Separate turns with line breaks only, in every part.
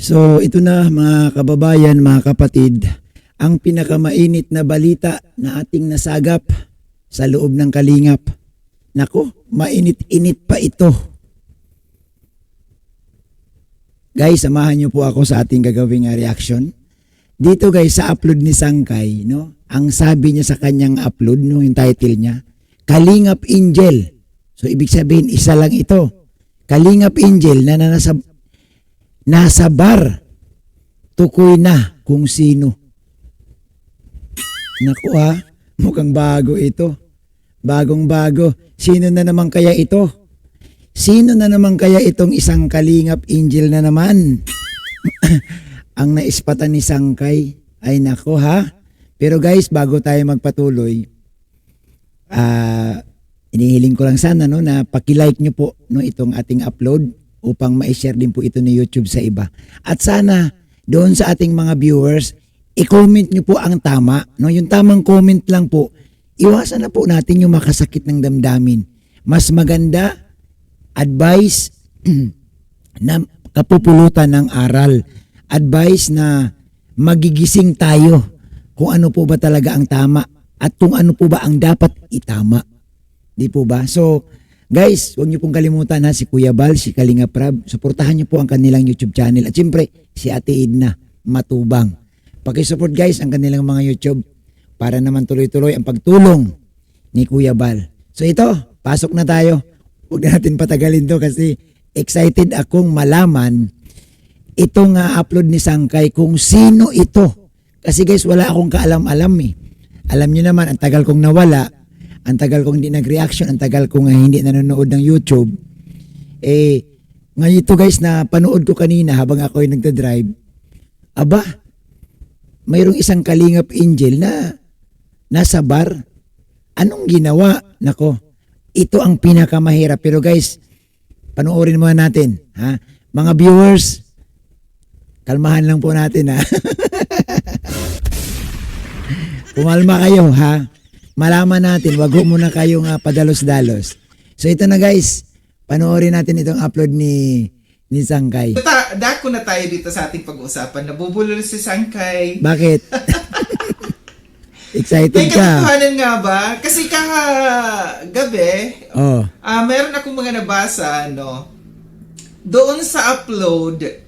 So ito na mga kababayan, mga kapatid, ang pinakamainit na balita na ating nasagap sa loob ng Kalingap. Nako, mainit-init pa ito. Guys, samahan niyo po ako sa ating gagawing reaction. Dito guys, sa upload ni Sangkay, no? Ang sabi niya sa kanyang upload, no, yung title niya, Kalingap Angel. So ibig sabihin, isa lang ito. Kalingap Angel na nasa bar. Tukoy na kung sino. Naku ha, mukhang bago ito. Bagong bago. Sino na naman kaya ito? Sino na naman kaya itong isang Kalingap Angel na naman? Ang naispatan ni Sangkay. Ay nako ha. Pero guys, bago tayo magpatuloy, inihiling ko lang sana no, na paki-like nyo po no, itong ating upload upang ma-share din po ito ni YouTube sa iba. At sana doon sa ating mga viewers, i-comment nyo po ang tama. No? Yung tamang comment lang po, iwasan na po natin yung makasakit ng damdamin. Mas maganda, advice na kapupulutan ng aral. Advice na magigising tayo kung ano po ba talaga ang tama at kung ano po ba ang dapat itama. Di po ba? So, guys, huwag niyo pong kalimutan ha, si Kuya Bal, si Kalingap Rab. Suportahan niyo po ang kanilang YouTube channel. At siyempre, si Ate Edna Matubang. Pakisupport guys ang kanilang mga YouTube para naman tuloy-tuloy ang pagtulong ni Kuya Bal. So ito, pasok na tayo. Huwag na natin patagalin to kasi excited akong malaman itong upload ni Sangkay kung sino ito. Kasi guys, wala akong kaalam-alam eh. Alam niyo naman, ang tagal kong nawala, ang tagal kong hindi nag-reaction, ang tagal kong hindi nanonood ng YouTube. Ngayon ito guys na panood ko kanina habang ako ay nagdadrive. Aba, mayroong isang Kalingap Angel na nasa bar. Anong ginawa? Nako, ito ang pinakamahirap. Pero guys, panoorin muna natin. Ha? Mga viewers, kalmahan lang po natin ha. Pumalma kayo ha. Malaman natin, wag mo muna kayong padalos-dalos. So ito na guys, panoorin natin itong upload ni Sangkay.
Dako na tayo dito sa ating pag-uusapan. Nabubulol si Sangkay.
Bakit? Excited
May
ka?
katotohanan nga ba? Kasi gabi, meron akong mga nabasa, no? Doon sa upload,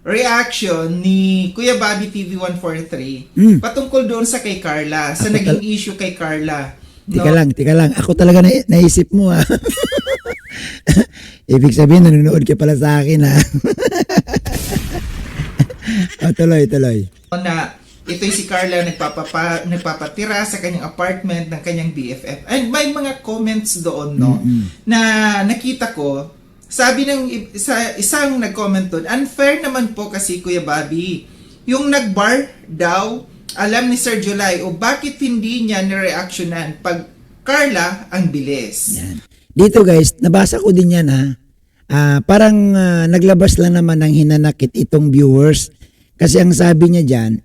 reaction ni Kuya Bobby TV 143 patungkol doon sa kay Carla, sa naging issue kay Carla. No?
Tika lang. Ako talaga naisip mo ha. Ibig sabihin, nanonood ka pala sa akin ha. Tuloy.
Na ito'y si Carla nagpapatira sa kanyang apartment ng kanyang BFF. And may mga comments doon, no? Na nakita ko, sabi ng isang nag-comment doon, unfair naman po kasi Kuya Bobby. Yung nag-bar daw, alam ni Sir July, o bakit hindi niya nireactionan pag Carla ang bilis.
Yan. Dito guys, nabasa ko din yan ha. Parang naglabas lang naman ng hinanakit itong viewers. Kasi ang sabi niya dyan,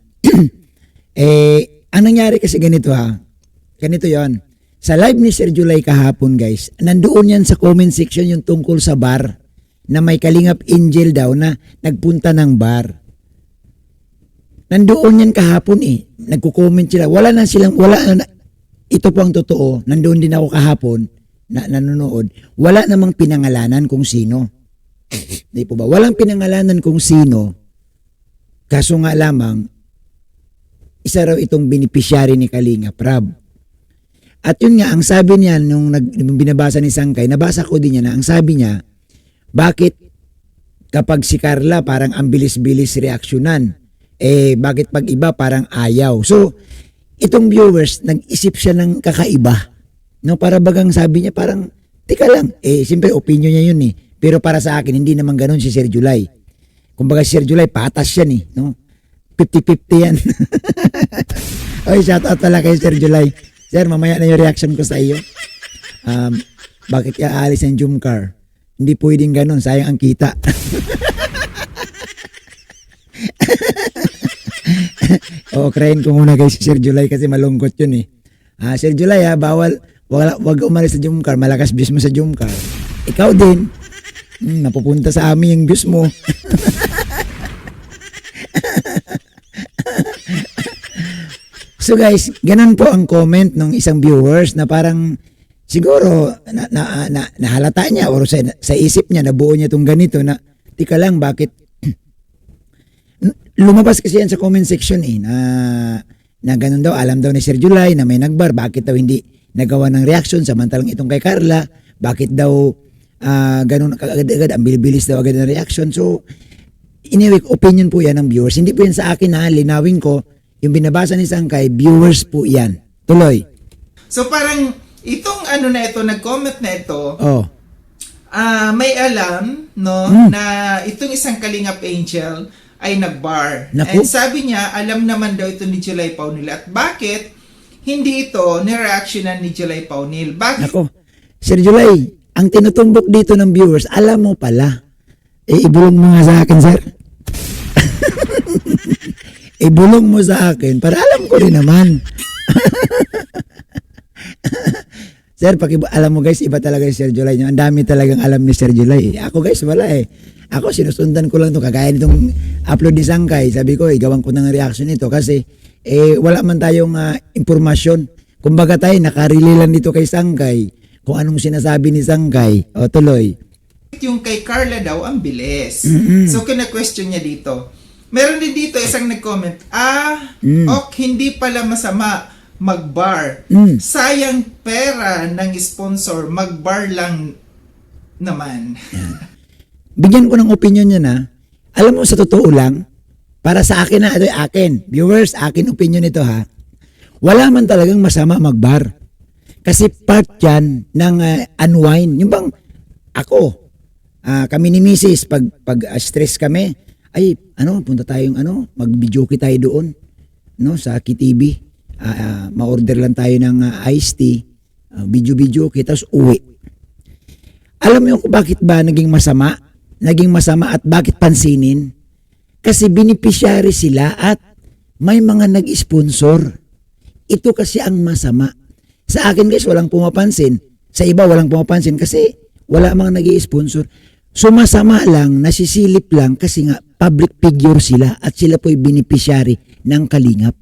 ang nangyari kasi ganito ha. Ganito yon. Sa live ni Sir July kahapon guys, nandoon yan sa comment section yung tungkol sa bar na may Kalingap Angel daw na nagpunta ng bar. Nandoon yan kahapon eh. Nagko-comment sila. Ito po ang totoo. Nandoon din ako kahapon na nanonood. Wala namang pinangalanan kung sino. Di po ba? Walang pinangalanan kung sino. Kaso nga lamang, isa raw itong beneficiary ni Kalingap Rab. At yun nga, ang sabi niya, nung binabasa ni Sangkay, nabasa ko din niya na ang sabi niya, bakit kapag si Carla parang ang bilis-bilis reaksyonan? Bakit pag iba parang ayaw? So, itong viewers, nag-isip siya ng kakaiba. No, para bagang sabi niya parang, tika lang, siyempre opinion niya yun eh. Pero para sa akin, hindi naman ganun si Sir July. Kumbaga si Sir July, patas yan eh. No? 50-50 yan. Oy, shout out pala kay Sir July. Sir, mamaya na yung reaction ko sa iyo. Bakit aalis ang Jumcar? Hindi pwedeng ganun, sayang ang kita. Krayin ko muna kay Sir July kasi malungkot yun eh. Sir July wag umalis sa Jumcar, malakas views mo sa Jumcar. Ikaw din, napupunta sa amin yung views mo. So guys, ganun po ang comment ng isang viewers na parang siguro nahalata niya or sa isip niya nabuo niya itong ganito na tika lang bakit lumabas kasi yan sa comment section na ganun daw, alam daw ni Sir July na may nagbar, bakit daw hindi nagawa ng reaction samantalang itong kay Carla, bakit daw ganun agad-agad, ang bilis daw agad ng reaction. So anyway, opinion po yan ng viewers, hindi po yan sa akin, linawin ko, yung binabasa ni Sangkay, viewers po yan. Tuloy.
So parang itong na ito, nag-comment na ito,
Oh.
may alam, no, na itong isang Kalingap Angel ay nag-bar.
Naku.
And sabi niya, alam naman daw ito ni July Paunil. At bakit hindi ito ni-reactionan ni July Paunil? Bakit?
Nako. Sir July, ang tinutumbok dito ng viewers, alam mo pala. Ibulong mo nga sa akin, sir. Ibulong mo sa akin para alam ko rin naman. Sir, alam mo guys, iba talaga si Sir July. Ang dami talagang alam ni Sir July. Ako guys, wala eh. Ako sinusundan ko lang to kagaya nitong upload ni Sangkay. Sabi ko, gawan ko ng reaction nito kasi wala man tayong impormasyon. Kumbaga tayo, nakarili lang dito kay Sangkay kung anong sinasabi ni Sangkay. O tuloy.
Yung kay Carla daw, ang bilis. So, kina-question niya dito. Meron din dito isang nag-comment, hindi pala masama mag-bar. Sayang pera ng sponsor, mag-bar lang naman.
Bigyan ko ng opinion niya na, alam mo sa totoo lang, para sa akin na, ito akin, viewers, akin opinion ito ha, wala man talagang masama mag-bar. Kasi part yan ng unwind. Yung bang, ako, kami ni Mrs. pag stress kami, ay, punta tayong, mag-videoke tayo doon, no, sa KTV. Ma-order lang tayo ng iced tea, video, tapos uwi. Alam mo kung bakit ba naging masama at bakit pansinin? Kasi beneficiary sila at may mga nag-sponsor. Ito kasi ang masama. Sa akin guys, walang pumapansin. Sa iba, walang pumapansin kasi wala mga nag-sponsor. Sumasama lang, nasisilip lang kasi nga public figure sila at sila po'y beneficiary ng Kalingap.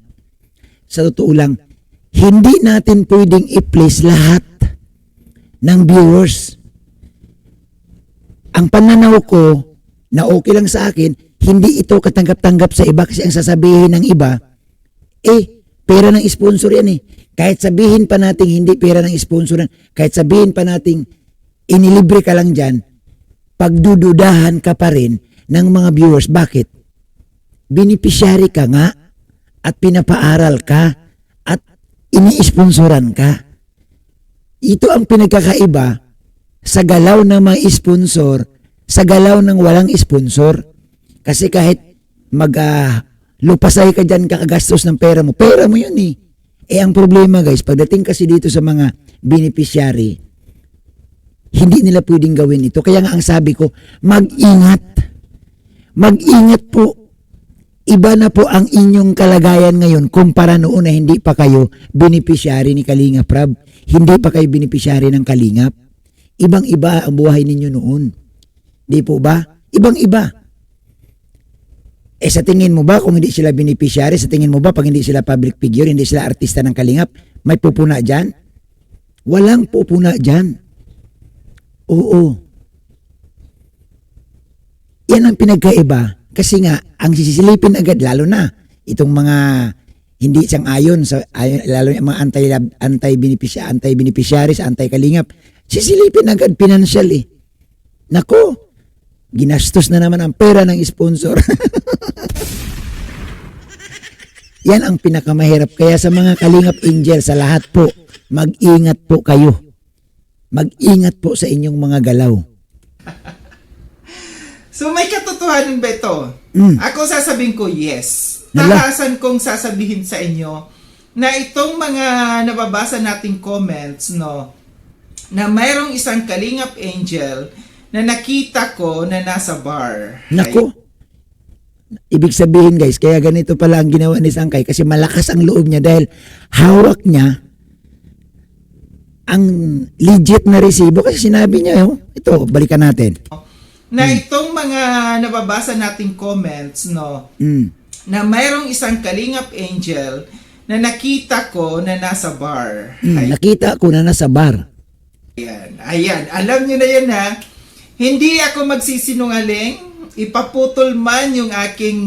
Sa totoo lang, hindi natin pwedeng i-place lahat ng viewers. Ang pananaw ko na okay lang sa akin, hindi ito katanggap-tanggap sa iba kasi ang sasabihin ng iba, pera ng sponsor yan eh. Kahit sabihin pa natin hindi pera ng sponsor yan, kahit sabihin pa natin inilibre ka lang dyan, pagdududahan ka pa rin ng mga viewers. Bakit? Beneficiary ka nga at pinapaaral ka at ini-sponsoran ka. Ito ang pinagkakaiba sa galaw ng mga sponsor, sa galaw ng walang sponsor. Kasi kahit lupasay ka dyan kakagastos ng pera mo yun eh. Ang problema guys, pagdating kasi dito sa mga beneficiary, hindi nila pwedeng gawin ito. Kaya nga ang sabi ko, mag-ingat. Mag-ingat po. Iba na po ang inyong kalagayan ngayon kumpara noon na hindi pa kayo beneficiary ni Kalingap Rab. Hindi pa kayo beneficiary ng Kalingap. Ibang-iba ang buhay ninyo noon. Di po ba? Ibang-iba. Sa tingin mo ba kung hindi sila beneficiary, sa tingin mo ba pag hindi sila public figure, hindi sila artista ng Kalingap, may pupuna dyan? Walang pupuna dyan. Oo. Yan ang pinagkaiba. Kasi nga, ang sisilipin agad, lalo na itong mga hindi siyang ayon, lalo yung mga anti-beneficiaries, anti-Kalingap, sisilipin agad financial eh. Nako, ginastos na naman ang pera ng sponsor. Yan ang pinakamahirap. Kaya sa mga Kalingap Angel, sa lahat po, mag-ingat po kayo. Mag-ingat po sa inyong mga galaw.
So may katotohanan ba ito? Ako sasabihin ko yes.
Nala.
Takasan kong sasabihin sa inyo na itong mga nababasa nating comments, no, na mayroong isang Kalingap Angel na nakita ko na nasa bar.
Nako. Ibig sabihin guys, kaya ganito pala ang ginawa ni Sangkay kasi malakas ang loob niya dahil hawak niya ang legit na resibo kasi sinabi niya, ito, balikan natin.
Na itong mga nababasa nating comments, no, na mayroong isang Kalingap Angel na nakita ko na nasa bar.
Nakita ko na nasa bar.
Ayan. Alam niyo na yan, ha? Hindi ako magsisinungaling. Ipaputol man yung aking...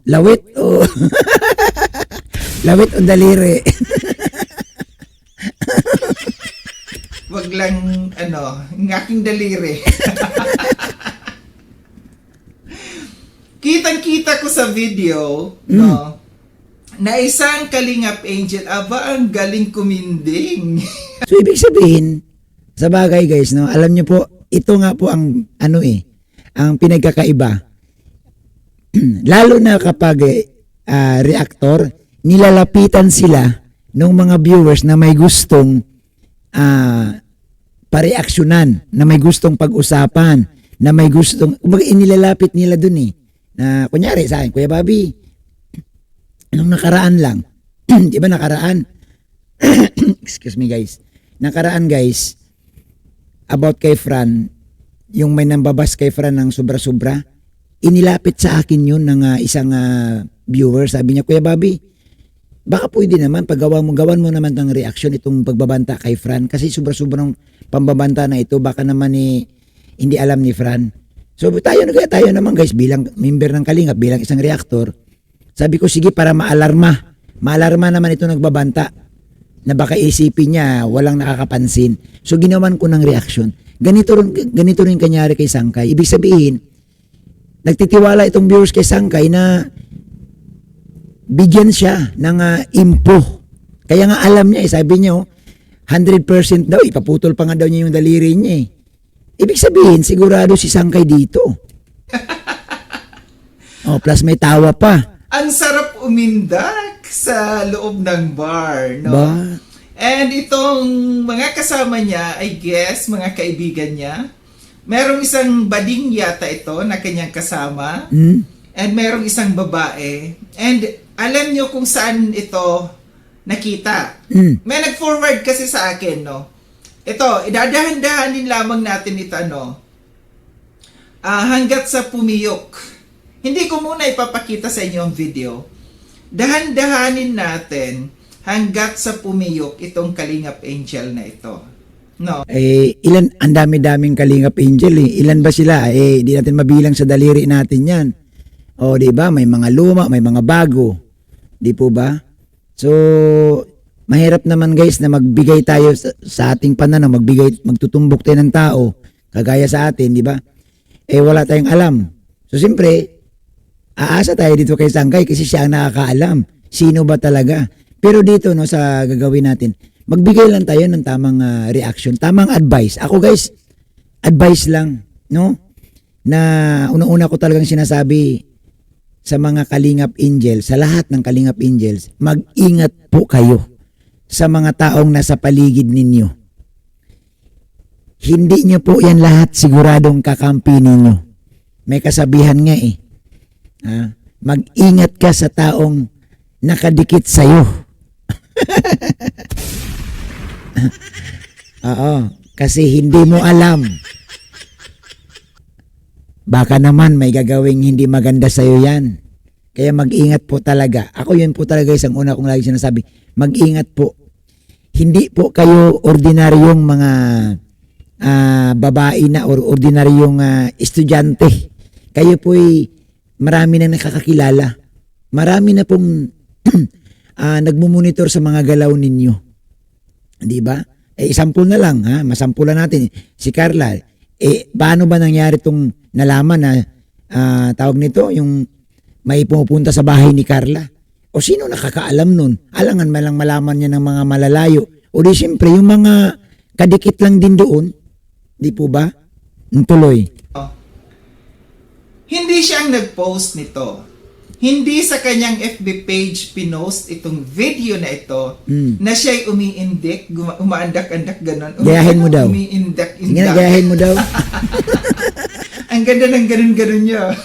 Lawit o... lawit o daliri.
Wag lang, yung aking daliri. Kitang-kita ko sa video, no, na isang Kalingap Angel, aba, ang galing kuminding.
So, ibig sabihin, sa bagay guys, no, alam nyo po, ito nga po ang, ang pinagkakaiba. Lalo na kapag reactor, nilalapitan sila ng mga viewers na may gustong pareaksyonan, na may gustong pag-usapan, na may gustong, inilalapit nila dun na kunyari sa akin, Kuya Bobby, nung nakaraan lang, di ba nakaraan? Excuse me guys. Nakaraan guys, about kay Fran, yung may nambabas kay Fran ng sobra-sobra, inilapit sa akin yun ng isang viewer. Sabi niya, Kuya Bobby, baka pwede naman, gawan mo naman ng reaction itong pagbabanta kay Fran. Kasi sobra-sobrang pambabanta na ito, baka naman hindi alam ni Fran. So tayo naman guys, bilang member ng Kalingap, bilang isang reactor, sabi ko, sige, para maalarma naman ito nagbabanta, na baka isipin niya walang nakakapansin. So ginawan ko ng reaction. Ganito rin kanyari kay Sangkay. Ibig sabihin, nagtitiwala itong viewers kay Sangkay na bigyan siya ng info. Kaya nga alam niya, sabi niya, 100% daw, ipaputol pa nga daw niya yung daliri niya. Ibig sabihin, sigurado si Sangkay dito. Plus may tawa pa.
Ang sarap umindak sa loob ng bar, no?
Ba?
And itong mga kasama niya, I guess, mga kaibigan niya, merong isang bading yata ito na kanyang kasama, and merong isang babae. And alam niyo kung saan ito nakita. May nag-forward kasi sa akin, no? Ito, idadahan-dahanin lamang natin ito, hanggat sa pumiyok. Hindi ko muna ipapakita sa inyo ang video. Dahan-dahanin natin hanggat sa pumiyok itong Kalingap Angel na ito. No?
Ang dami-daming Kalingap Angel. Ilan ba sila? Di natin mabilang sa daliri natin yan. Di ba? May mga luma, may mga bago. Di po ba? So, mahirap naman guys na magbigay tayo sa ating pananaw, magtutumbok tayo ng tao, kagaya sa atin, di ba? Wala tayong alam. So, siyempre, aasa tayo dito kay Sangkay kasi siya ang nakakaalam. Sino ba talaga? Pero dito, no, sa gagawin natin, magbigay lang tayo ng tamang reaction, tamang advice. Ako guys, advice lang, no? Na una-una ko talagang sinasabi sa mga Kalingap Angels, sa lahat ng Kalingap Angels, mag-ingat po kayo sa mga taong nasa paligid ninyo. Hindi nyo po yan lahat siguradong kakampi ninyo. May kasabihan nga mag-ingat ka sa taong nakadikit sa'yo. Oo, kasi hindi mo alam. Baka naman may gagawing hindi maganda sa'yo yan. Kaya mag-ingat po talaga. Ako yun po talaga isang una kong lagi sinasabi. Mag-ingat po. Hindi po kayo ordinaryong mga babae na or ordinaryong estudyante. Kayo po'y marami na nakakakilala. Marami na pong nagmumonitor sa mga galaw ninyo. Di ba? Sample na lang, masampulan natin. Si Carla, paano ba nangyari itong nalaman na tawag nito, yung may pumupunta sa bahay ni Carla? O sino nakakaalam nun? Alangan malang malaman niya ng mga malalayo. O di siyempre, yung mga kadikit lang din doon. Di po ba? Tuloy.
Hindi siya ang nag-post nito. Hindi sa kanyang FB page pinost itong video na ito na siya'y umiindik, umaandak-andak ganon.
Gayahin mo daw.
Umiindak-indak.
Sige na, gayahin mo daw.
Ang ganda ng ganon-ganon niya.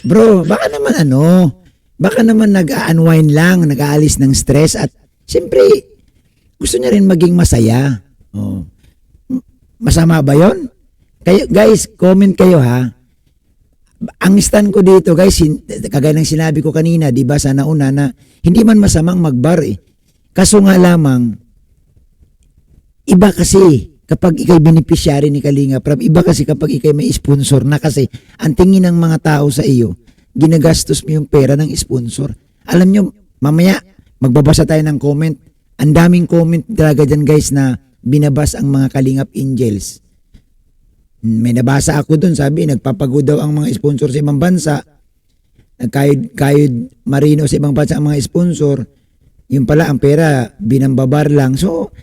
Bro, baka naman nag-unwind lang, nag-aalis ng stress at siyempre, gusto niya rin maging masaya. Masama ba yon? Kayo, guys, comment kayo ang stand ko dito guys, kagaya ng sinabi ko kanina, di ba sa nauna na hindi man masamang magbar eh. Kaso nga lamang, iba kasi kapag ikay beneficiary ni Kalinga Prab, iba kasi kapag ikay may sponsor na kasi ang tingin ng mga tao sa iyo, ginagastos mo yung pera ng sponsor. Alam nyo, mamaya magbabasa tayo ng comment. Ang daming comment talaga dyan guys na binabas ang mga Kalingap Angels. May nabasa ako dun, sabi, nagpapagod daw ang mga sponsor sa ibang bansa. Nagkayod marino sa ibang bansa ang mga sponsor. Yung pala, ang pera, binambabar lang. So,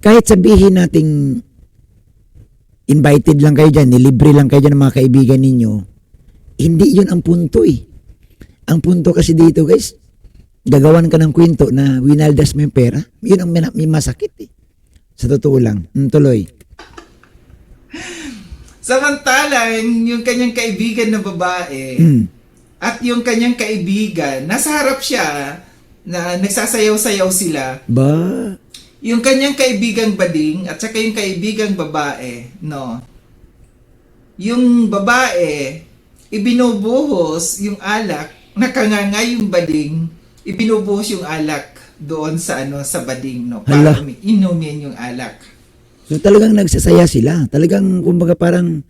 kahit sabihin nating invited lang kayo dyan, nilibre lang kayo dyan ng mga kaibigan ninyo, hindi yun ang punto eh. Ang punto kasi dito guys, gagawan ka ng kwento na winaldas mo yung pera, yun ang may masakit eh. Sa totoo lang. Tuloy.
Samantalang, yung kanyang kaibigan na babae, at yung kanyang kaibigan, nasa harap siya, na nagsasayaw-sayaw sila.
Ba?
Yung kanyang kaibigang bading, at saka yung kaibigang babae, no? Yung babae, ibinubuhos yung alak, nakangangay yung bading, ibinubuhos yung alak doon sa sa bading, no?
Hala.
Para inumin yung alak.
So talagang nagsasaya sila. Talagang kumbaga parang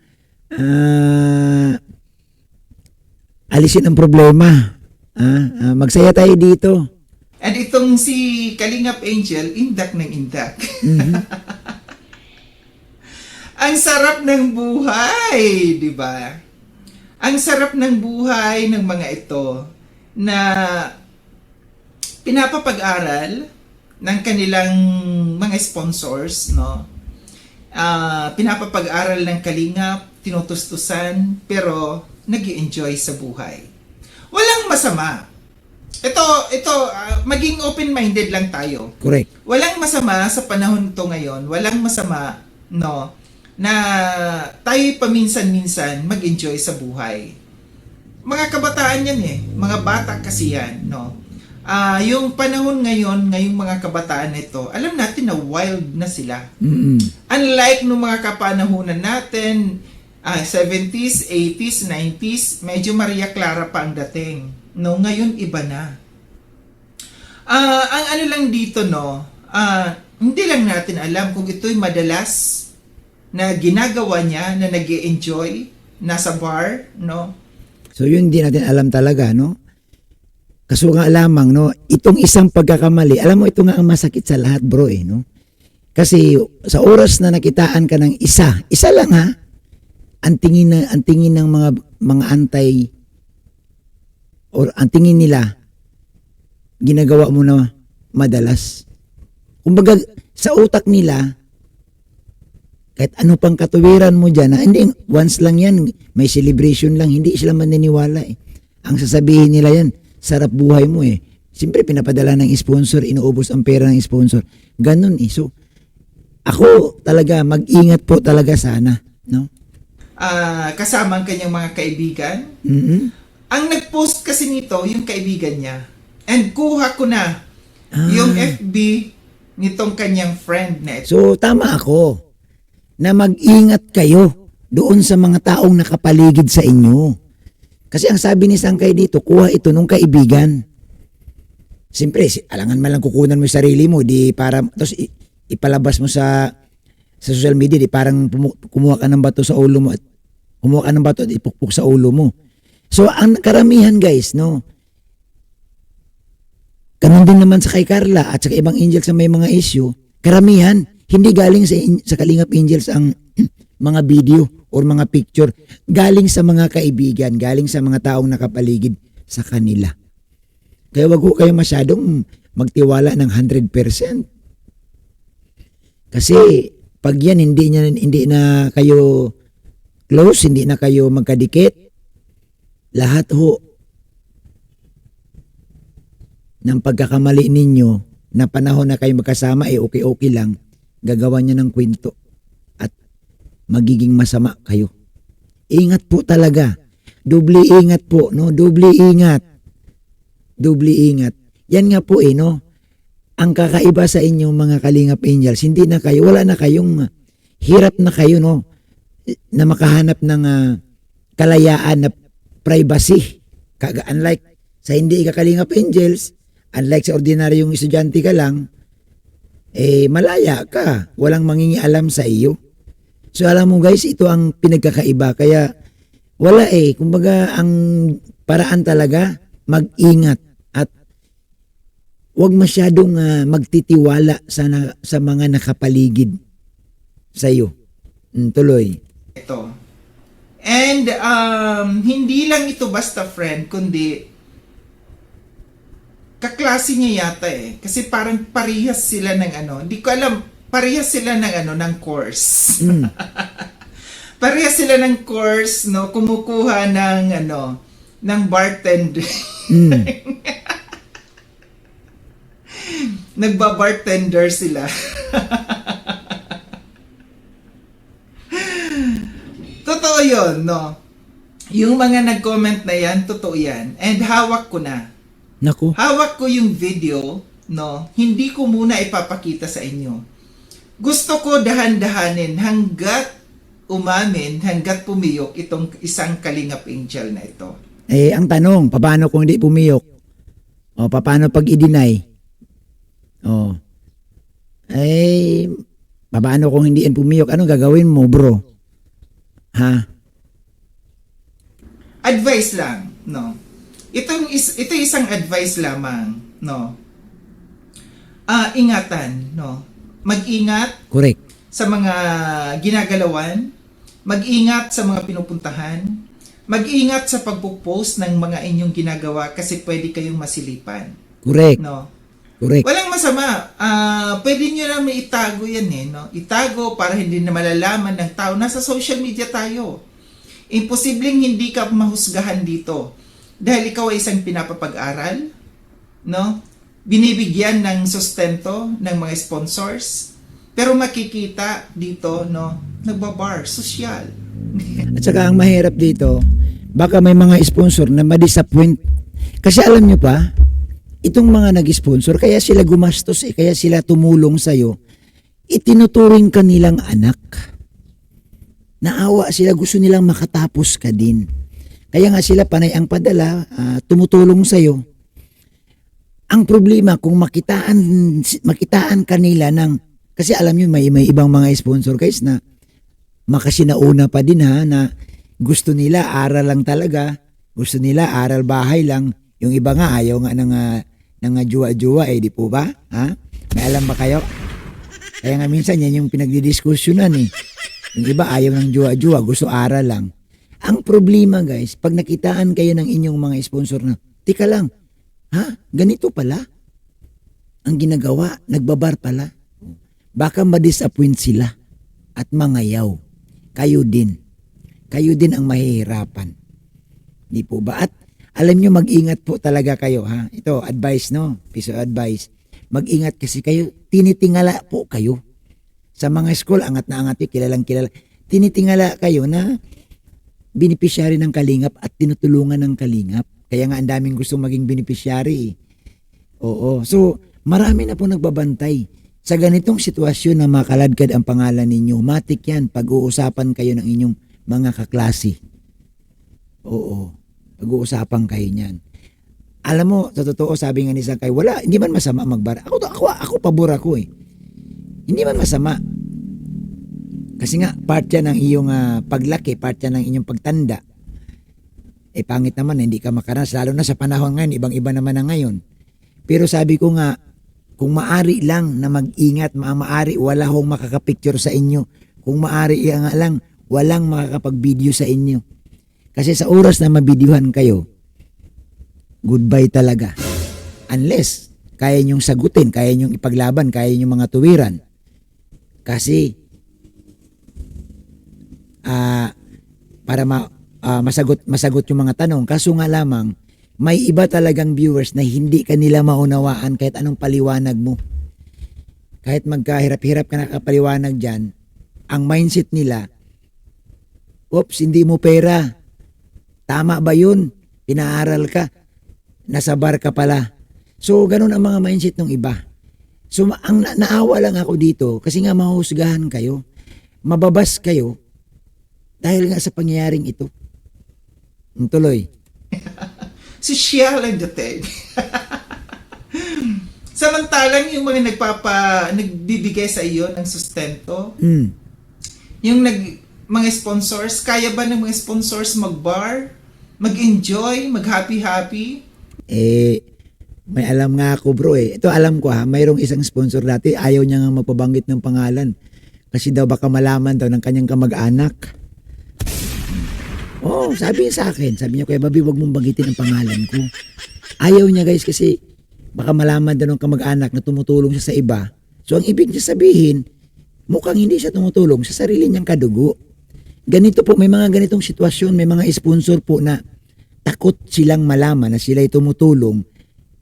alisin ang problema. Magsaya tayo dito.
And itong si Kalingap Angel, indak ng indak. Ang sarap ng buhay, di ba? Ang sarap ng buhay ng mga ito na pinapapag-aral ng kanilang mga sponsors, no? Pinapapag-aral ng Kalingap, tinutustusan, pero nag-i-enjoy sa buhay. Walang masama. Ito, maging open-minded lang tayo.
Correct.
Walang masama sa panahon to ngayon, walang masama, no, na tayo paminsan-minsan mag-enjoy sa buhay. Mga kabataan yan eh, mga bata kasi yan, no. Yung panahon ngayon, ngayong mga kabataan nito, alam natin na wild na sila. Unlike nung mga kapanahunan natin, 70s, 80s, 90s, medyo Maria Clara pa ang dating. No, ngayon iba na. Ang ano lang dito, no, hindi lang natin alam kung ito'y madalas na ginagawa niya, na nag-i-enjoy, nasa bar, no?
So yun hindi natin alam talaga, no? Kaso nga lamang, no, itong isang pagkakamali, alam mo ito nga ang masakit sa lahat, bro, eh, no? Kasi sa oras na nakitaan ka ng isa lang ha, ang tingin ng mga antay or ang tingin nila ginagawa mo na madalas. Kumbaga sa utak nila kahit ano pang katuwiran mo dyan, hindi, once lang yan, may celebration lang, hindi sila maniniwala eh. Ang sasabihin nila yan, sarap buhay mo eh. Siyempre pinapadala ng sponsor, inuubos ang pera ng sponsor. Ganun eh. So, ako talaga, mag-ingat po talaga sana. No?
Kasama ang kanyang mga kaibigan. Ang nag-post kasi nito, yung kaibigan niya. And kuha ko na yung FB nitong kanyang friend na ito.
So, tama ako na mag-ingat kayo doon sa mga taong nakapaligid sa inyo. Kasi ang sabi ni Sangkay dito, kuha ito nung kaibigan. Siyempre, alangan man lang kukunan mo yung sarili mo, di para, tapos ipalabas mo sa social media, di parang kumuha ka ng bato sa ulo mo, at kumuha ka ng bato at ipukpuk sa ulo mo. So, ang karamihan guys, no, ganun din naman sa kay Carla at sa ibang angels sa may mga issue, karamihan, hindi galing sa Kalingap Angels ang mga video or mga picture. Galing sa mga kaibigan, galing sa mga taong nakapaligid sa kanila. Kaya wag ko kayo masyadong magtiwala ng 100%. Kasi pag yan hindi na kayo close, hindi na kayo magkadikit, lahat ho ng pagkakamali ninyo na panahon na kayo magkasama okay lang, gagawa niya ng kwento at magiging masama kayo. Ingat po talaga. Doble ingat po, no? Doble ingat. Doble ingat. Yan nga po no? Ang kakaiba sa inyo mga Kalingap Angels, hindi na kayo, wala na kayong hirap na kayo, no? Na makahanap ng kalayaan na privacy. Unlike sa hindi ka Kalingap Angels, unlike sa ordinaryong estudyante ka lang, malaya ka. Walang mangingialam sa iyo. So alam mo guys, ito ang pinagkakaiba. Kaya wala kumbaga ang paraan talaga, mag-ingat at huwag masyadong magtitiwala sa mga nakapaligid sa iyo. Tuloy.
Ito. And hindi lang ito basta friend, kundi kaklase niya yata Kasi parang parehas sila ng hindi ko alam, parehas sila ng ng course. Parehas sila ng course, no, kumukuha ng ng bartender. Nagba-bartender sila. Totoo yun, no? Yung mga nag-comment na yan, totoo yan. And hawak ko na.
Naku.
Hawak ko yung video, no? Hindi ko muna ipapakita sa inyo. Gusto ko dahan-dahanin hanggat umamin, hanggat pumiyok itong isang Kalingap Angel na ito.
Ang tanong, paano kung hindi pumiyok? O, paano pag i-deny? O, paano kung hindi yan pumiyok? Anong gagawin mo, bro? Ha?
Advice lang, no? Ito isang advice lamang, no? Ingatan, no? Mag-ingat
Correct.
sa mga ginagalawan, mag-ingat sa mga pinupuntahan, mag-ingat sa pagpo-post ng mga inyong ginagawa kasi pwede kayong masilipan,
Correct.
no?
Correct.
Walang masama. Pwede nyo naman itago yan no? Itago para hindi na malalaman ng tao. Nasa social media tayo. Imposibleng hindi ka mahusgahan dito. Dahil ikaw ay isang pinapapag-aral, no? Binibigyan ng sustento ng mga sponsors. Pero makikita dito, no? Nagbabar, social.
At saka ang mahirap dito, baka may mga sponsor na ma-disappoint. Kasi alam nyo pa, itong mga nag-sponsor, kaya sila gumastos kaya sila tumulong sa'yo, itinuturing ka nilang anak. Naawa sila, gusto nilang makatapos ka din. Kaya nga sila panay ang padala, tumutulong sa'yo. Ang problema, kung makitaan kanila ng, kasi alam nyo, may ibang mga sponsor guys na makasinauna pa din na gusto nila aral lang talaga, gusto nila aral bahay lang, yung iba nga ayaw nga ng juwa-juwa di po ba? Ha? May alam ba kayo? Kaya nga minsan yan yung pinagdidiskusyonan Yung iba ayaw ng juwa-juwa, gusto aral lang. Ang problema guys, pag nakitaan kayo ng inyong mga sponsor na, tika lang, ganito pala? Ang ginagawa, nagbabar pala. Baka ma-disappoint sila at mangayaw. Kayo din. Kayo din ang mahihirapan. Di po ba? At alam nyo, mag-ingat po talaga kayo. Ito, advice, no? Piso advice. Mag-ingat kasi kayo, tinitingala po kayo. Sa mga school, angat na angat yun, kilalang kilala. Tinitingala kayo na beneficiary ng Kalingap at tinutulungan ng Kalingap. Kaya nga ang daming gustong maging beneficiary. Oo. So, marami na po nagbabantay. Sa ganitong sitwasyon na makaladkad ang pangalan ninyo, matik yan, pag-uusapan kayo ng inyong mga kaklase. Oo. Pag-uusapan kayo niyan. Alam mo, sa totoo, sabi nga ni Sakay, hindi man masama magbara. Ako pabor ako Hindi man masama. Kasi nga, part yan ng iyong paglaki, part yan ng inyong pagtanda. Pangit naman, hindi ka makaranas. Lalo na sa panahon ngayon, ibang-iba naman na ngayon. Pero sabi ko nga, kung maari lang na mag-ingat, maari wala hong makakapicture sa inyo. Kung maari nga lang, walang makakapag-video sa inyo. Kasi sa oras na mabidyohan kayo, goodbye talaga. Unless, kaya nyong sagutin, kaya nyong ipaglaban, kaya nyong mga tuwiran. Kasi, para masagot yung mga tanong. Kaso nga lamang, may iba talagang viewers na hindi kanila maunawaan kahit anong paliwanag mo. Kahit magkahirap-hirap ka nakapaliwanag dyan, ang mindset nila, oops, hindi mo pera. Tama ba yun? Pinaaral ka. Nasa bar ka pala. So, ganun ang mga mindset ng iba. So, ang naawa lang ako dito, kasi nga mahusgahan kayo, mababas kayo, dahil nga sa pangyayaring ito. Tuloy.
Sosyal ang dating. Samantalang yung mga nagbibigay sa iyo ng sustento,
Mm.
yung mga sponsors, kaya ba ng mga sponsors mag-bar, mag-enjoy, mag-happy-happy?
May alam nga ako bro eh. Ito alam ko ha, mayroong isang sponsor dati, ayaw niya nga magpabanggit ng pangalan. Kasi daw baka malaman daw ng kanyang kamag-anak. Oh, sabi niya sa akin, sabi niya, Kuya Bobby, wag mong banggitin ang pangalan ko. Ayaw niya guys kasi baka malaman daw ng kamag-anak na tumutulong siya sa iba. So ang ibig niya sabihin, mukhang hindi siya tumutulong sa sarili niyang kadugo. Ganito po, may mga ganitong sitwasyon, may mga sponsor po na takot silang malaman na sila'y tumutulong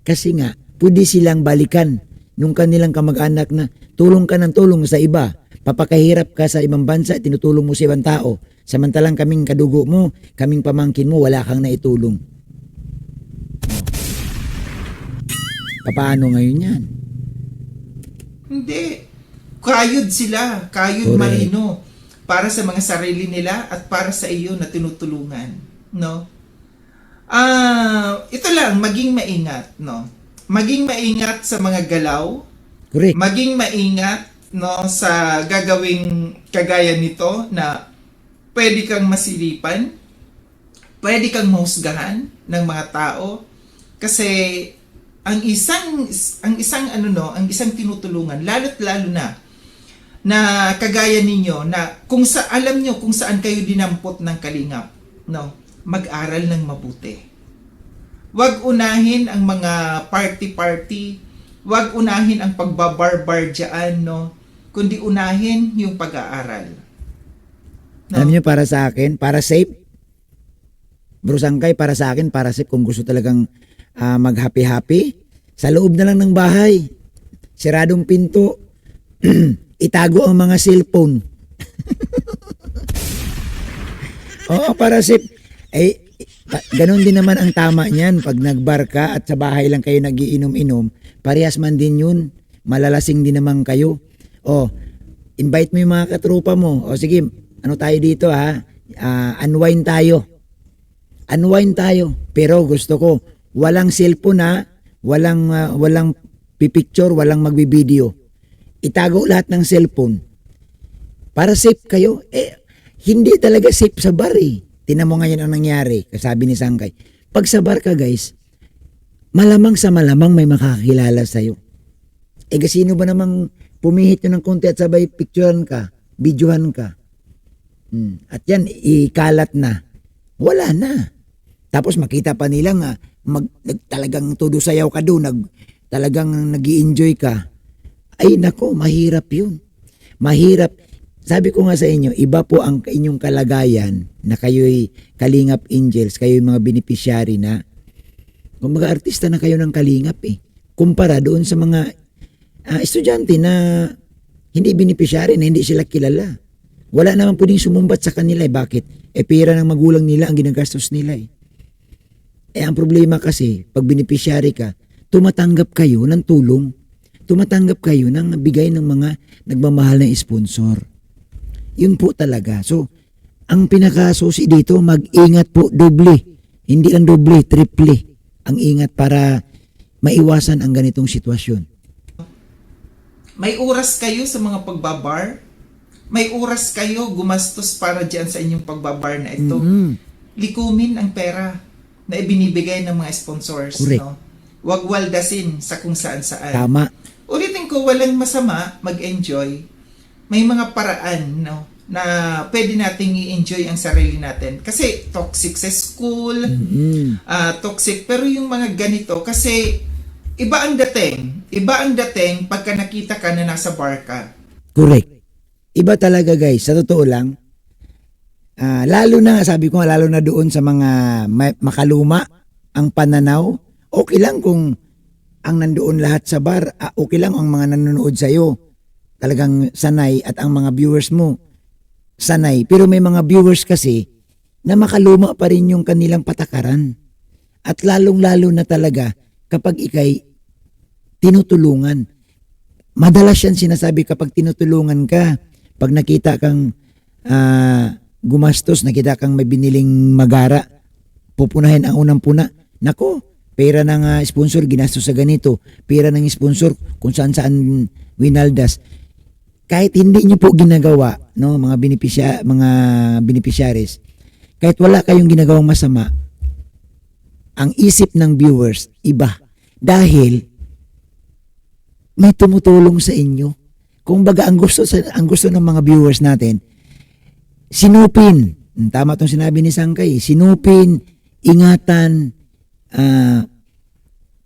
kasi nga, pwede silang balikan nung kanilang kamag-anak na tulong ka ng tulong sa iba. Papakahirap ka sa ibang bansa, tinutulong mo sa ibang tao. Samantalang kaming kadugo mo, kaming pamangkin mo, wala kang naitulong. Paano ngayon yan?
Hindi. Kayod sila, kayod
Correct.
marino para sa mga sarili nila at para sa iyo na tinutulungan, no? Ito lang, maging maingat, no? Maging maingat sa mga galaw,
Correct.
maging maingat, no, sa gagawing kagaya nito na pwede kang masilipan, pwede kang mahusgahan ng mga tao kasi ang isang tinutulungan lalo't lalo na kagaya ninyo na alam nyo kung saan kayo dinampot ng kalingap, no, mag-aral ng mabuti. Huwag unahin ang mga party-party, huwag unahin ang pagbabarbar dyan, no, kundi unahin yung pag-aaral. No?
Alam niyo, para sa akin, para safe, Bro Sangkay, para sa akin, para safe kung gusto talagang mag-happy-happy, sa loob na lang ng bahay, siradong pinto, itago ang mga cellphone. Oo, para safe. Ganon din naman ang tama niyan. Pag nagbar ka at sa bahay lang kayo nagiinom-inom, parehas man din yun. Malalasing din naman kayo. Invite mo yung mga katrupa mo. Sige, ano tayo dito ha? Unwind tayo. Unwind tayo. Pero gusto ko, walang cellphone ha, walang pipicture, walang magbibideo. Itago lahat ng cellphone. Para safe kayo. Hindi talaga safe sa bar eh. Tinan mo ngayon ang nangyari, kasabi ni Sangkay. Pag sa bar ka guys, malamang sa malamang may makakilala sa'yo. Sino ba namang pumihit nyo ng konti at sabay picturean ka, videohan ka. At yan, ikalat na. Wala na. Tapos makita pa nila nga, talagang todo sayaw ka doon, talagang nag-i-enjoy ka. Ay nako, mahirap yun. Mahirap. Sabi ko nga sa inyo, iba po ang inyong kalagayan na kayo'y Kalingap Angels, kayo'y mga beneficiary na, kung mga artista na kayo ng Kalingap kumpara doon sa mga estudyante na hindi beneficiary, na hindi sila kilala. Wala naman pwedeng sumumbat sa kanila. Bakit? Pera ng magulang nila ang ginagastos nila ang problema kasi, pag beneficiary ka, tumatanggap kayo ng tulong. Tumatanggap kayo ng bigay ng mga nagmamahal na sponsor. Yun po talaga. So, ang pinakasusi dito, mag-ingat po doble. Hindi lang doble, triple. Ang ingat para maiwasan ang ganitong sitwasyon.
May oras kayo sa mga pagbabar. May oras kayo gumastos para dyan sa inyong pagbabar na ito. Likumin ang pera na ibinibigay ng mga sponsors.
Correct.
No? Huwag waldasin sa kung saan-saan.
Tama.
Ulitin ko, walang masama mag-enjoy. May mga paraan, no, na pwede nating i-enjoy ang sarili natin. Kasi toxic sa school, toxic, pero yung mga ganito, kasi iba ang dating pagka nakita ka na nasa bar ka.
Correct. Iba talaga guys, sa totoo lang, lalo na, sabi ko nga, lalo na doon sa mga makaluma, ang pananaw, okay lang kung ang nandoon lahat sa bar, okay lang ang mga nanonood sa'yo, talagang sanay at ang mga viewers mo, sanay. Pero may mga viewers kasi na makaluma pa rin yung kanilang patakaran. At lalong-lalo na talaga kapag ikay tinutulungan. Madalas yan sinasabi kapag tinutulungan ka, pag nakita kang gumastos, nakita kang may biniling magara, pupunahin ang unang puna. Nako, pera ng sponsor ginastos sa ganito, pera ng sponsor kung saan winaldas. Kahit hindi niyo po ginagawa, no, mga beneficiaries, kahit wala kayong ginagawang masama, ang isip ng viewers iba dahil may tumutulong sa inyo. Kung baga ang gusto ng mga viewers natin, sinupin. Tama tong sinabi ni Sangkay, sinupin, ingatan,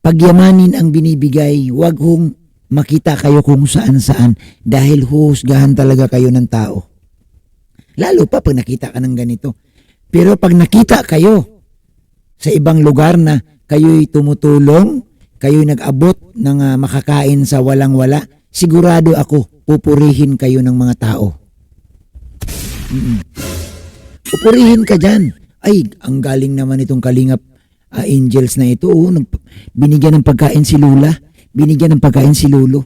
pagyamanin ang binibigay, wag hong makita kayo kung saan-saan dahil huhusgahan talaga kayo ng tao. Lalo pa pag nakita ka ng ganito. Pero pag nakita kayo sa ibang lugar na kayo'y tumutulong, kayo'y nag-abot ng makakain sa walang-wala, sigurado ako, pupurihin kayo ng mga tao. Pupurihin ka dyan. Ay, ang galing naman itong Kalingap Angels na ito. Oh, binigyan ng pagkain si Lula. Binigyan ng pagkain si Lolo.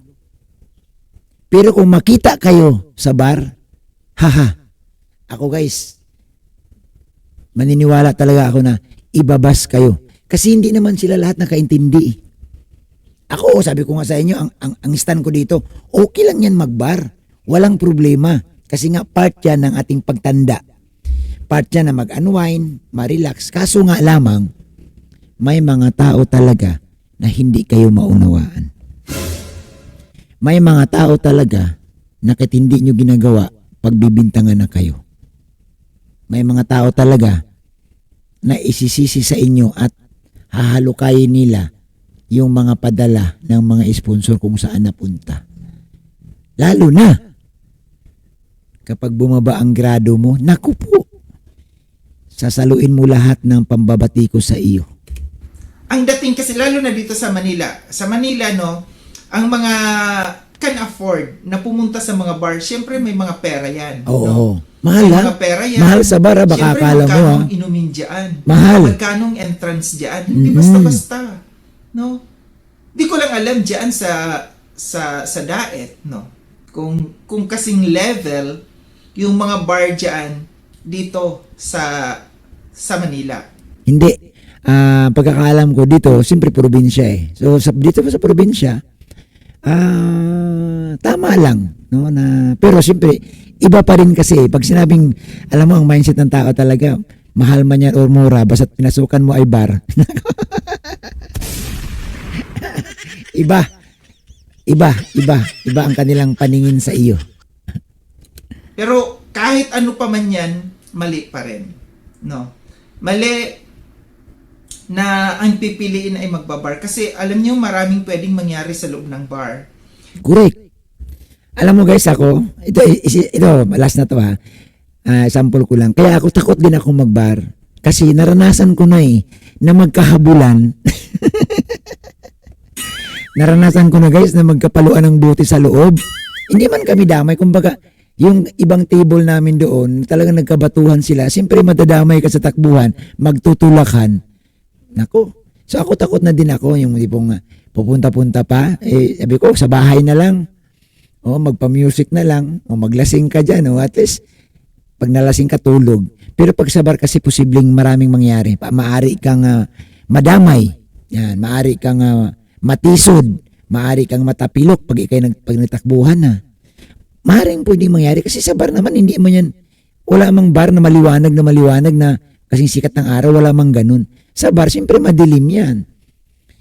Pero kung makita kayo sa bar, haha, ako guys, maniniwala talaga ako na ibabas kayo. Kasi hindi naman sila lahat nakaintindi. Ako, sabi ko nga sa inyo, ang stand ko dito, okay lang yan magbar. Walang problema. Kasi nga part yan ng ating pagtanda. Part yan na mag-unwind, ma-relax. Kaso nga lamang, may mga tao talaga na hindi kayo maunawaan. May mga tao talaga na kahit hindi nyo ginagawa, pagbibintangan na kayo. May mga tao talaga na isisisi sa inyo at hahalukayin nila yung mga padala ng mga sponsor kung saan napunta. Lalo na kapag bumaba ang grado mo, naku po, sasaluin mo lahat ng pambabati ko sa iyo.
Ang dating kasi lalo na dito sa Manila. Sa Manila, no, ang mga can afford na pumunta sa mga bar, syempre may mga pera yan.
Oo.
No?
Mahal
May
ha?
mga pera yan.
Mahal sa bar ha? Baka
Syempre,
akala mo ha?
magkanong inumin dyan.
Mahal.
Magkanong entrance dyan. Hindi basta-basta. No? Di ko lang alam dyan sa Daet, no? Kung kasing level yung mga bar dyan dito sa Manila.
Hindi. Pagkakaalam ko dito, siyempre probinsya eh. So dito sa probinsya, tama lang, no, pero siyempre iba pa rin kasi pag sinabing, alam mo ang mindset ng tao talaga, mahal man yan or mura, basta pinasukan mo ay bar. iba ang kanilang paningin sa iyo.
Pero kahit ano pa man yan, mali pa rin. No? Mali na ang pipiliin ay magbabar. Kasi alam niyo maraming pwedeng mangyari sa loob ng bar.
Correct. Alam mo guys, ako, ito last na to ha. Sample ko lang. Kaya ako takot din ako magbar. Kasi naranasan ko na na magkahabulan. Naranasan ko na guys na magkapaluan ng buti sa loob. Hindi man kami damay. Kumbaga, yung ibang table namin doon, talagang nagkabatuhan sila. Siyempre madadamay ka sa takbuhan, magtutulakan. Nako. So ako takot na din ako yung tipong pupunta-punta pa. Sabi ko, sa bahay na lang. O magpa-music na lang. O maglasing ka dyan. O at least, pag nalasing ka, tulog. Pero pag sa bar kasi posibleng maraming mangyari. Maari kang madamay. Yan. Maari kang matisod. Maari kang matapilok pag nagtakbuhan na. Maaring pwedeng mangyari. Kasi sa bar naman, hindi mo yan. Wala mang bar na maliwanag na kasing sikat ng araw. Wala mang ganun. Sa bar, siyempre madilim yan.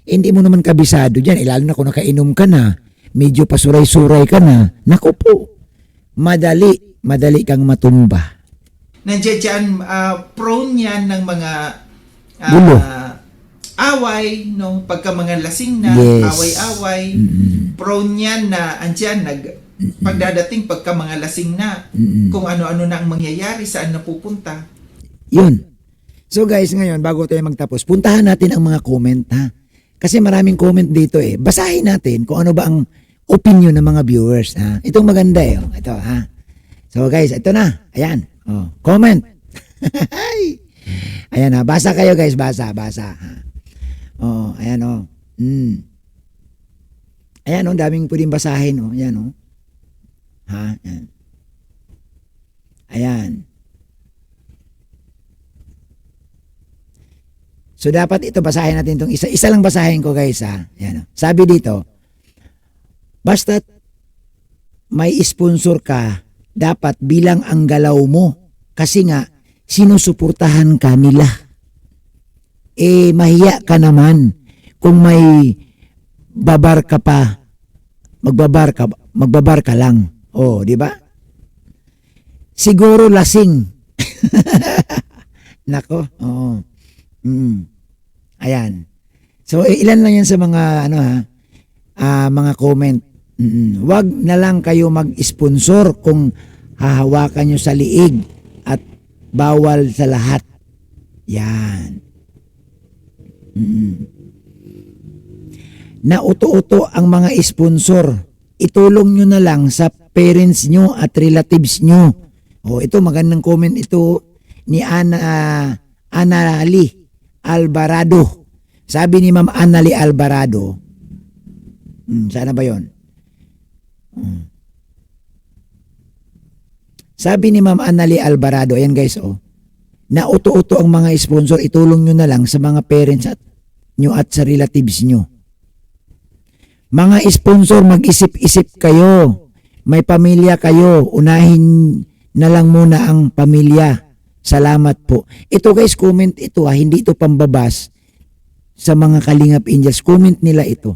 Hindi mo naman kabisado dyan. Lalo na kung nakainom ka na, medyo pasuray-suray ka na, naku po, madali kang matumba.
Nandiyan dyan, prone yan ng mga
Gulo.
away, no? Pagka mga lasing na,
Yes.
away-away. Prone yan na andyan, pagdadating pagka mga lasing na, kung ano-ano na ang mangyayari, saan na pupunta.
Yun. So guys, ngayon, bago tayo magtapos, puntahan natin ang mga comment, ha? Kasi maraming comment dito eh. Basahin natin kung ano ba ang opinion ng mga viewers, ha? Itong maganda eh. Ito, ha? So guys, ito na. Ayan. Oh, comment. Ayan ha. Basa kayo guys. Basa. Ha? Oh, ayan oh. Ayan oh. Daming pwedeng basahin oh. Ayan oh. Ha? Ayan. Ayan. So dapat ito basahin natin itong isa. Isa lang basahin ko guys ha. Yan, sabi dito, basta may sponsor ka, dapat bilang ang galaw mo. Kasi nga, sinusuportahan ka nila. Mahiya ka naman kung may babar ka pa, magbabar ka lang. Oh, di ba? Siguro lasing. Nako, oo. Ayan. So ilan lang yan sa mga mga comment. Wag na lang kayo mag-sponsor kung hahawakan nyo sa liig at bawal sa lahat. Yan. Nauto-uto ang mga sponsor. Itulong nyo na lang sa parents nyo at relatives nyo. Oh, ito magandang comment ito ni Anali Alvarado. Sabi ni Ma'am Anali Alvarado, sana ba yon? Sabi ni Ma'am Anali Alvarado, ayan guys, nauto-uto ang mga sponsor, itulong nyo na lang sa mga parents nyo at sa relatives nyo. Mga sponsor, mag-isip-isip kayo. May pamilya kayo, unahin na lang muna ang pamilya. Salamat po. Ito guys, comment ito hindi ito pambabas sa mga Kalingap Angels. Comment nila ito.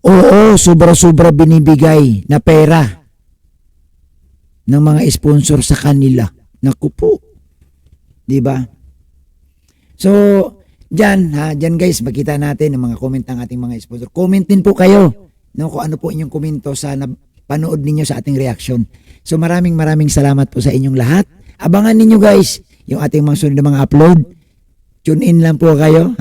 Oo, sobra-sobra binibigay na pera ng mga sponsor sa kanila. Naku po. Diba? So, dyan guys, makita natin ang mga comment ng ating mga sponsor. Comment din po kayo kung ano po inyong komento sa panood ninyo sa ating reaction. So maraming salamat po sa inyong lahat. Abangan ninyo guys yung ating mga sunod na mga upload. Tune in lang po kayo.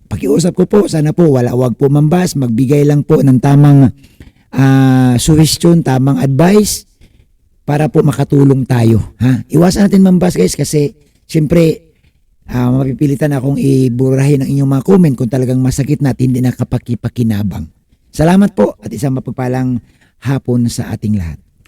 Pakiusap ko po, sana po wag po mambas, magbigay lang po ng tamang suggestion, tamang advice para po makatulong tayo. Iwasan natin mambas guys kasi siyempre mapipilitan akong iburahin ang inyong mga comment kung talagang masakit na at hindi nakapakipakinabang. Salamat po at isang mapagpalang hapon sa ating lahat.